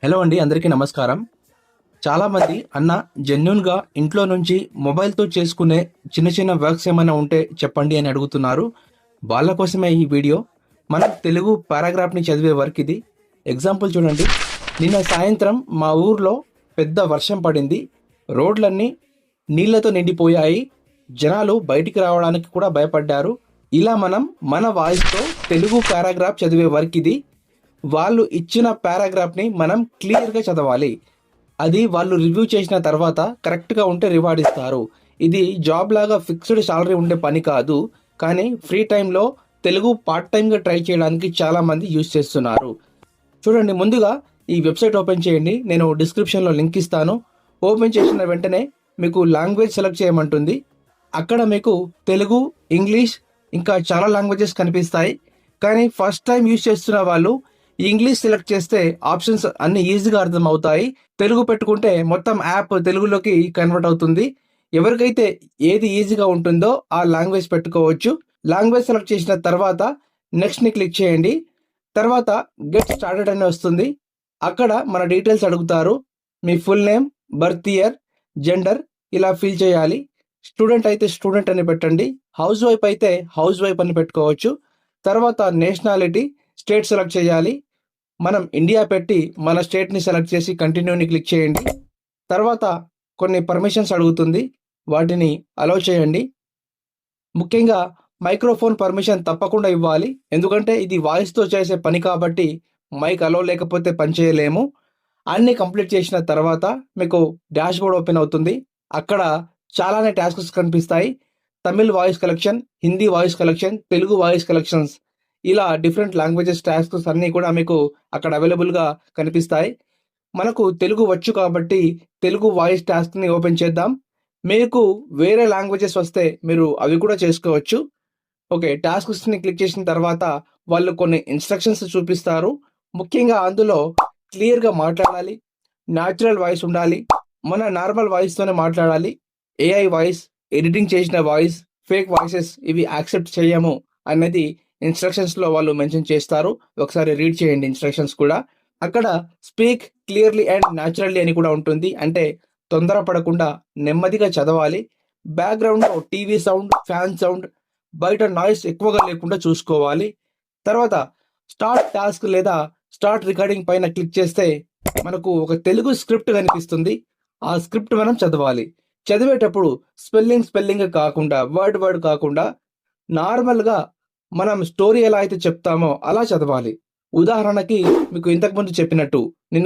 Hello అండి, అందరికీ నమస్కారం. చాలామంది అన్న జెన్యున్గా ఇంట్లో నుంచి మొబైల్తో చేసుకునే చిన్న చిన్న వర్క్స్ ఏమైనా ఉంటే చెప్పండి అని అడుగుతున్నారు. వాళ్ళ కోసమే ఈ వీడియో. మనం తెలుగు పారాగ్రాఫ్ని చదివే వర్క్ ఇది. ఎగ్జాంపుల్ చూడండి. నిన్న సాయంత్రం మా ఊర్లో పెద్ద వర్షం పడింది. రోడ్లన్నీ నీళ్లతో నిండిపోయాయి. జనాలు బయటికి రావడానికి కూడా భయపడ్డారు. ఇలా మనం మన వాయిస్తో తెలుగు పారాగ్రాఫ్ చదివే వర్క్ ఇది. వాళ్ళు ఇచ్చిన పారాగ్రాఫ్ని మనం క్లియర్గా చదవాలి. అది వాళ్ళు రివ్యూ చేసిన తర్వాత కరెక్ట్గా ఉంటే రివార్డ్ ఇస్తారు. ఇది జాబ్ లాగా ఫిక్స్డ్ సాలరీ ఉండే పని కాదు. కానీ ఫ్రీ టైంలో తెలుగు పార్ట్ టైంగా ట్రై చేయడానికి చాలామంది యూజ్ చేస్తున్నారు. చూడండి, ముందుగా ఈ వెబ్సైట్ ఓపెన్ చేయండి. నేను డిస్క్రిప్షన్లో లింక్ ఇస్తాను. ఓపెన్ చేసిన వెంటనే మీకు లాంగ్వేజ్ సెలెక్ట్ చేయమంటుంది. అక్కడ మీకు తెలుగు, ఇంగ్లీష్ ఇంకా చాలా లాంగ్వేజెస్ కనిపిస్తాయి. కానీ ఫస్ట్ టైం యూజ్ చేస్తున్న వాళ్ళు ఇంగ్లీష్ సెలెక్ట్ చేస్తే ఆప్షన్స్ అన్ని ఈజీగా అర్థం అవుతాయి. తెలుగు పెట్టుకుంటే మొత్తం యాప్ తెలుగులోకి కన్వర్ట్ అవుతుంది. ఎవరికైతే ఏది ఈజీగా ఉంటుందో ఆ లాంగ్వేజ్ పెట్టుకోవచ్చు. లాంగ్వేజ్ సెలెక్ట్ చేసిన తర్వాత నెక్స్ట్ని క్లిక్ చేయండి. తర్వాత గెట్ స్టార్టెడ్ అని వస్తుంది. అక్కడ మన డీటెయిల్స్ అడుగుతారు. మీ full name, birth year, gender ఇలా ఫిల్ చేయాలి. స్టూడెంట్ అయితే స్టూడెంట్ అని పెట్టండి. హౌస్ వైఫ్ అయితే హౌస్ వైఫ్ అని పెట్టుకోవచ్చు. తర్వాత నేషనాలిటీ, స్టేట్ సెలెక్ట్ చేయాలి. మనం ఇండియా పెట్టి మన స్టేట్ని సెలెక్ట్ చేసి కంటిన్యూని క్లిక్ చేయండి. తర్వాత కొన్ని పర్మిషన్స్ అడుగుతుంది, వాటిని అలౌ చేయండి. ముఖ్యంగా మైక్రోఫోన్ పర్మిషన్ తప్పకుండా ఇవ్వాలి. ఎందుకంటే ఇది వాయిస్తో చేసే పని కాబట్టి మైక్ అలౌ లేకపోతే పని చేయలేము. అన్నీ కంప్లీట్ చేసిన తర్వాత మీకు డాష్ బోర్డ్ ఓపెన్ అవుతుంది. అక్కడ చాలానే టాస్క్స్ కనిపిస్తాయి. Tamil voice collection, Hindi voice collection, Telugu voice collections, ఇలా డిఫరెంట్ లాంగ్వేజెస్ టాస్క్స్ అన్నీ కూడా మీకు అక్కడ అవైలబుల్గా కనిపిస్తాయి. మనకు తెలుగు వచ్చు కాబట్టి తెలుగు వాయిస్ టాస్క్ని ఓపెన్ చేద్దాం. మీకు వేరే లాంగ్వేజెస్ వస్తే మీరు అవి కూడా చేసుకోవచ్చు. ఓకే, టాస్క్స్ని క్లిక్ చేసిన తర్వాత వాళ్ళు కొన్ని ఇన్స్ట్రక్షన్స్ చూపిస్తారు. ముఖ్యంగా అందులో క్లియర్గా మాట్లాడాలి, న్యాచురల్ వాయిస్ ఉండాలి, మన నార్మల్ వాయిస్తోనే మాట్లాడాలి. ఏఐ వాయిస్, ఎడిటింగ్ చేసిన వాయిస్, ఫేక్ వాయిసెస్ ఇవి యాక్సెప్ట్ చేయము అనేది ఇన్స్ట్రక్షన్స్లో వాళ్ళు మెన్షన్ చేస్తారు. ఒకసారి రీడ్ చేయండి ఇన్స్ట్రక్షన్స్ కూడా. అక్కడ స్పీక్ క్లియర్లీ అండ్ న్యాచురల్లీ అని కూడా ఉంటుంది. అంటే తొందరపడకుండా నెమ్మదిగా చదవాలి. బ్యాక్గ్రౌండ్లో టీవీ సౌండ్, ఫ్యాన్ సౌండ్, బయట నాయిస్ ఎక్కువగా లేకుండా చూసుకోవాలి. తర్వాత స్టార్ట్ టాస్క్ లేదా స్టార్ట్ రికార్డింగ్ పైన క్లిక్ చేస్తే మనకు ఒక తెలుగు స్క్రిప్ట్ కనిపిస్తుంది. ఆ స్క్రిప్ట్ మనం చదవాలి. చదివేటప్పుడు స్పెల్లింగ్ కాకుండా, వర్డ్ కాకుండా నార్మల్గా మనం స్టోరీ ఎలా అయితే చెప్తామో అలా చదవాలి. ఉదాహరణకి మీకు ఇంతకుముందు చెప్పినట్టు, నిన్న